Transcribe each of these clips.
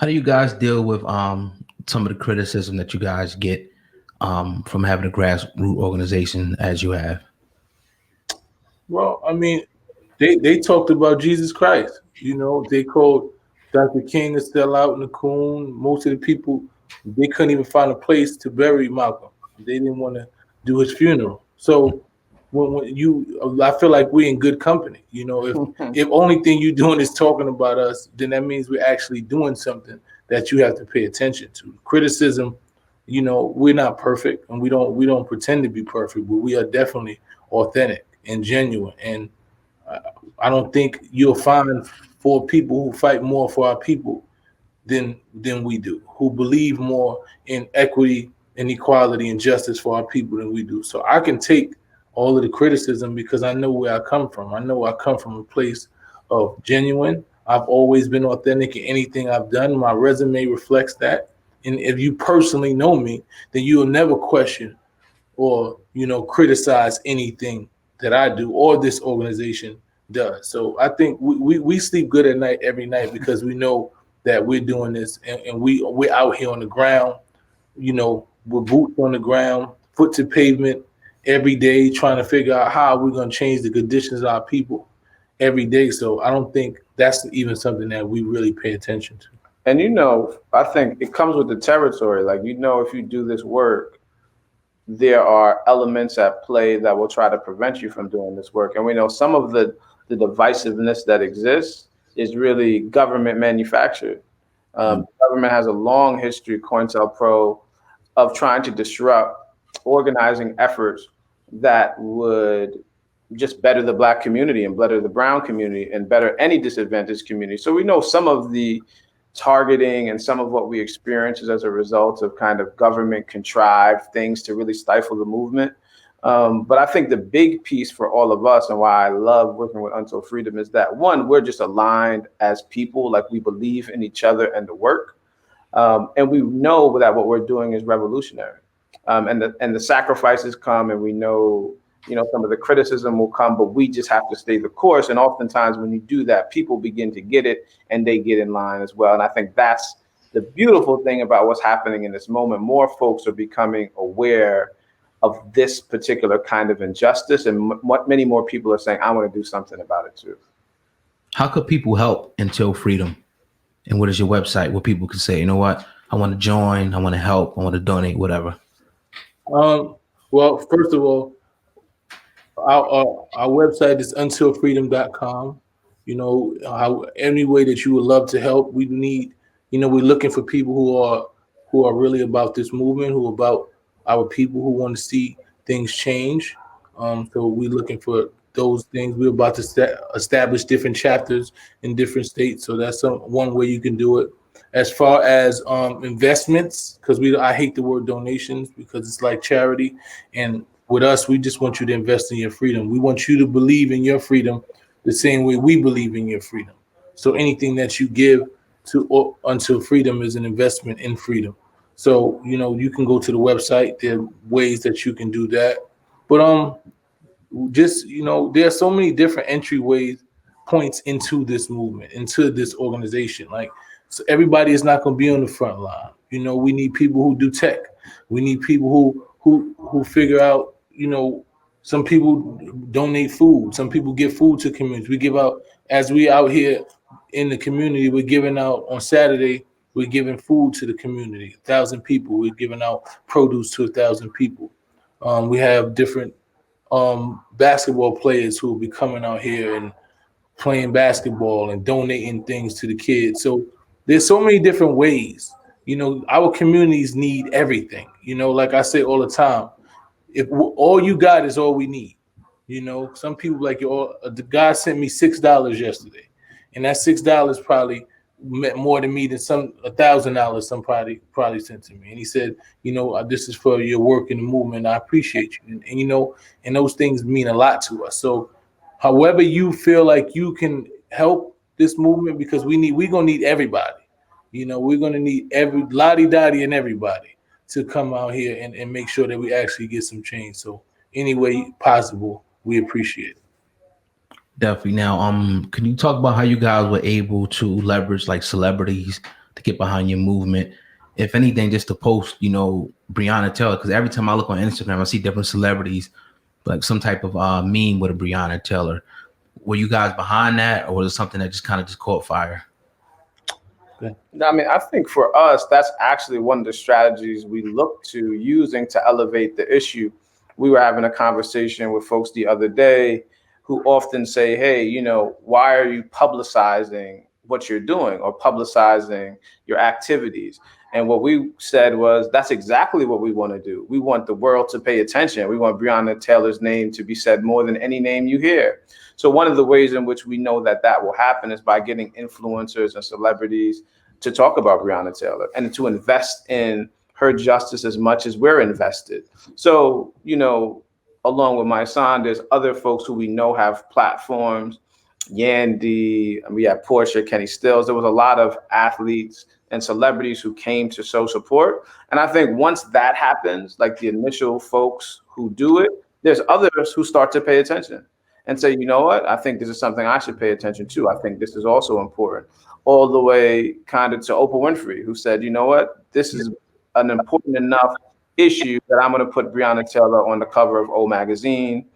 How do you guys deal with some of the criticism that you guys get from having a grassroots organization as you have? Well, I mean, they talked about Jesus Christ. They called Dr. King is still out in the coon. Most of the people, they couldn't even find a place to bury Malcolm. They didn't want to do his funeral. So I feel like we're in good company. If only thing you're doing is talking about us, then that means we're actually doing something that you have to pay attention to. Criticism, we're not perfect, and we don't pretend to be perfect, but we are definitely authentic and genuine. And I don't think you'll find for people who fight more for our people than we do, who believe more in equity and equality and justice for our people than we do. So I can take all of the criticism because I know where I come from. I know I come from a place of genuine. I've always been authentic in anything I've done. My resume reflects that. And if you personally know me, then you'll never question or criticize anything that I do or this organization does. So I think we sleep good at night every night because we know that we're doing this, and we're out here on the ground, with boots on the ground, foot to pavement every day, trying to figure out how we're going to change the conditions of our people every day. So I don't think that's even something that we really pay attention to. And I think it comes with the territory. Like, if you do this work, there are elements at play that will try to prevent you from doing this work. And we know some of the divisiveness that exists is really government manufactured. Government has a long history, COINTELPRO, of trying to disrupt organizing efforts that would just better the Black community and better the brown community and better any disadvantaged community. So we know some of the targeting and some of what we experience is as a result of kind of government contrived things to really stifle the movement. But I think the big piece for all of us and why I love working with Until Freedom is that, one, we're just aligned as people, like we believe in each other and the work. And we know that what we're doing is revolutionary. And the sacrifices come, and we know, some of the criticism will come, but we just have to stay the course. And oftentimes when you do that, people begin to get it and they get in line as well. And I think that's the beautiful thing about what's happening in this moment. More folks are becoming aware of this particular kind of injustice, and many more people are saying, I want to do something about it too. How could people help Until Freedom? And what is your website where people can say, you know what, I want to join, I want to help, I want to donate, whatever? Well, first of all, our website is untilfreedom.com. Any way that you would love to help, we need, we're looking for people who are really about this movement, who are about our people, who want to see things change. So we're looking for those things. We're about to establish different chapters in different states. So that's one way you can do it. As far as investments, because I hate the word donations because it's like charity. And with us, we just want you to invest in your freedom. We want you to believe in your freedom the same way we believe in your freedom. So anything that you give to Until Freedom is an investment in freedom. So, you can go to the website. There are ways that you can do that. But just, there are so many different entryways points into this movement, into this organization. Like, so everybody is not going to be on the front line. We need people who do tech. We need people who figure out, some people donate food. Some people give food to communities. We give out, as we out here in the community, we're giving out on Saturday, we're giving food to the community, 1,000 people. We're giving out produce to 1,000 people. We have different basketball players who will be coming out here and playing basketball and donating things to the kids. So there's so many different ways. Our communities need everything. Like I say all the time, if all you got is all we need. Some people like, the guy sent me $6 yesterday, and that $6 probably meant more to me than $1,000 somebody probably sent to me. And he said, this is for your work in the movement. I appreciate you. And those things mean a lot to us. So however you feel like you can help this movement, because we're gonna need everybody. We're gonna need every lottie dottie and everybody to come out here and make sure that we actually get some change. So any way possible, we appreciate it. Definitely. Now, can you talk about how you guys were able to leverage like celebrities to get behind your movement. If anything, just to post, Breonna Taylor, because every time I look on Instagram, I see different celebrities, like some type of meme with a Breonna Taylor. Were you guys behind that, or was it something that just kind of just caught fire? I mean, I think for us, that's actually one of the strategies we look to using to elevate the issue. We were having a conversation with folks the other day who often say, hey, why are you publicizing what you're doing or publicizing your activities? And what we said was, that's exactly what we want to do. We want the world to pay attention. We want Breonna Taylor's name to be said more than any name you hear. So one of the ways in which we know that will happen is by getting influencers and celebrities to talk about Breonna Taylor and to invest in her justice as much as we're invested. So, along with Mysonne, there's other folks who we know have platforms. Yandy, we have Portia, Kenny Stills. There was a lot of athletes and celebrities who came to show support. And I think once that happens, like the initial folks who do it, there's others who start to pay attention and say, you know what, I think this is something I should pay attention to. I think this is also important. All the way kind of to Oprah Winfrey, who said, you know what, this is an important enough issue that I'm going to put Breonna Taylor on the cover of O Magazine.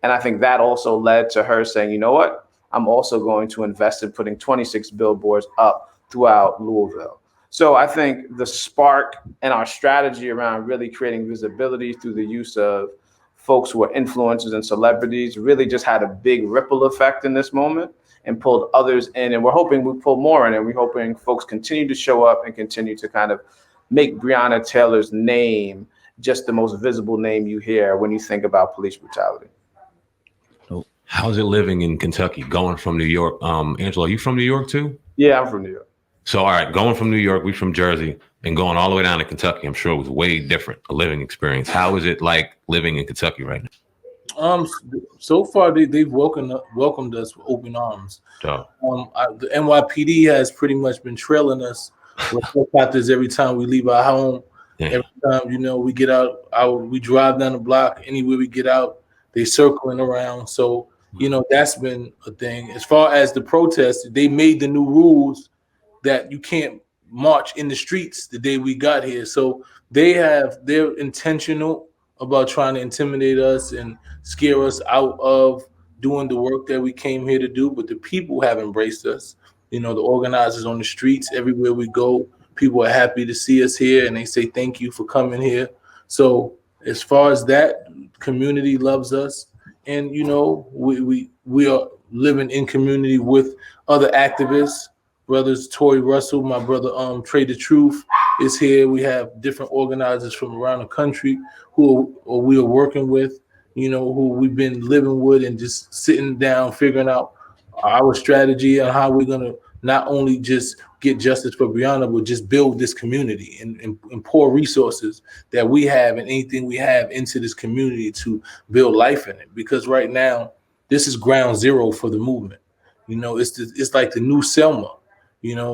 And I think that also led to her saying, you know what, I'm also going to invest in putting 26 billboards up throughout Louisville. So I think the spark and our strategy around really creating visibility through the use of folks who are influencers and celebrities really just had a big ripple effect in this moment and pulled others in. And we're hoping we pull more in, and we're hoping folks continue to show up and continue to kind of make Breonna Taylor's name just the most visible name you hear when you think about police brutality. So how's it living in Kentucky, going from New York? Angela, are you from New York too? Yeah, I'm from New York. So, all right, going from New York, we from Jersey, and going all the way down to Kentucky, I'm sure it was way different, a living experience. How is it like living in Kentucky right now? So far they've welcomed us with open arms. So, The NYPD has pretty much been trailing us with helicopters every time we leave our home. yeah. Every time we get out, we drive down the block. Anywhere we get out, they circling around. So that's been a thing. As far as the protests, they made the new rules that you can't march in the streets the day we got here. So they're intentional about trying to intimidate us and scare us out of doing the work that we came here to do. But the people have embraced us. The organizers on the streets, everywhere we go, people are happy to see us here, and they say thank you for coming here. So as far as that, community loves us, and we are living in community with other activists. Brothers Tory Russell, my brother Trey the Truth is here. We have different organizers from around the country who we are working with, who we've been living with and just sitting down, figuring out our strategy on how we're going to not only just get justice for Breonna, but just build this community and pour resources that we have and anything we have into this community to build life in it. Because right now, this is ground zero for the movement. It's like the new Selma.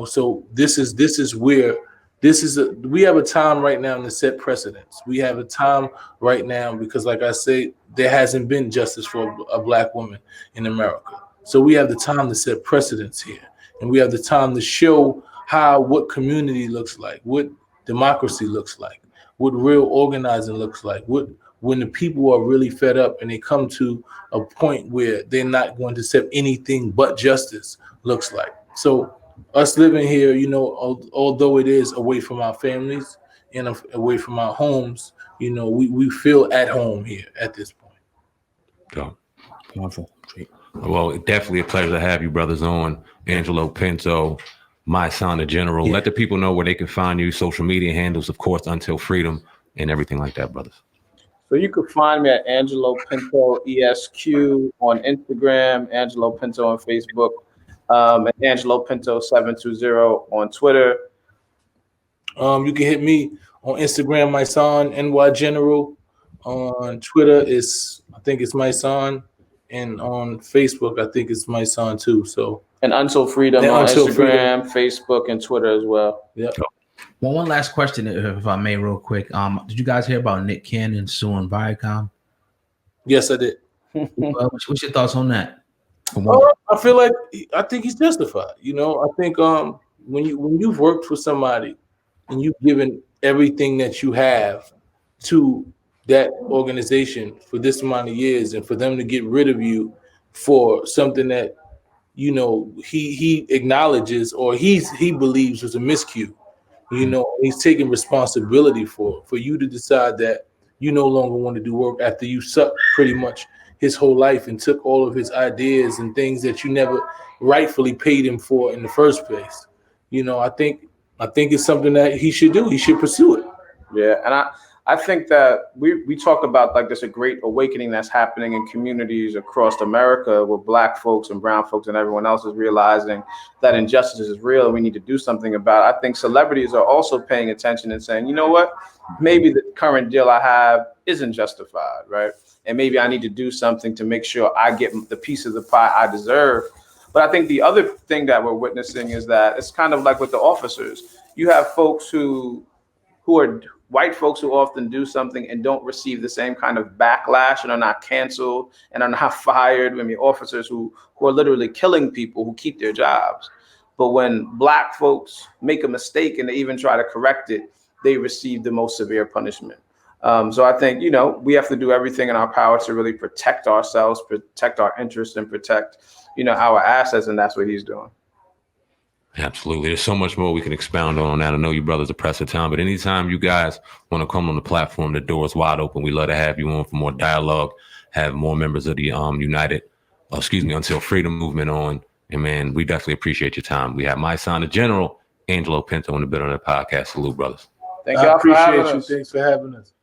So we have a time right now to set precedents. We have a time right now because, like I say, there hasn't been justice for a Black woman in America. So we have the time to set precedents here, and we have the time to show what community looks like, what democracy looks like, what real organizing looks like, when the people are really fed up and they come to a point where they're not going to accept anything but justice looks like. So us living here, although it is away from our families and away from our homes, we feel at home here at this point. So, wonderful. Well, definitely a pleasure to have you brothers on. Angelo Pinto, Mysonne the General. Yeah. Let the people know where they can find you, social media handles, of course, Until Freedom and everything like that, brothers. So you can find me at Angelo Pinto ESQ on Instagram, Angelo Pinto on Facebook, and Angelo Pinto 720 on Twitter. You can hit me on Instagram, Mysonne NY General. On Twitter, I think it's Mysonne, and on Facebook, I think it's Mysonne too. So and Until Freedom on Instagram, Facebook, and Twitter as well. Yeah. Well, one last question, if I may, real quick. Did you guys hear about Nick Cannon suing Viacom? Yes, I did. What's your thoughts on that? I think he's justified. I think when you've worked for somebody and you've given everything that you have to that organization for this amount of years, and for them to get rid of you for something that he acknowledges or he believes was a miscue, he's taking responsibility for you to decide that you no longer want to do work after you sucked pretty much his whole life and took all of his ideas and things that you never rightfully paid him for in the first place. I think it's something that he should do. He should pursue it. Yeah, and I think that we talk about like there's a great awakening that's happening in communities across America where Black folks and brown folks and everyone else is realizing that injustice is real and we need to do something about it. I think celebrities are also paying attention and saying, you know what, maybe the current deal I have isn't justified, right? And maybe I need to do something to make sure I get the piece of the pie I deserve. But I think the other thing that we're witnessing is that it's kind of like with the officers. You have folks who are white folks who often do something and don't receive the same kind of backlash and are not canceled and are not fired. I mean, officers who are literally killing people who keep their jobs. But when Black folks make a mistake and they even try to correct it, they receive the most severe punishment. So I think, we have to do everything in our power to really protect ourselves, protect our interests, and protect, our assets. And that's what he's doing. Absolutely. There's so much more we can expound on that. I know you brothers are pressed for time, but anytime you guys want to come on the platform, the door is wide open. We love to have you on for more dialogue, have more members of the Until Freedom movement on. And man, we definitely appreciate your time. We have Mysonne, the General, Angelo Pinto on the bit on the podcast. Salute, brothers. Thank you. I appreciate you. Thanks for having us.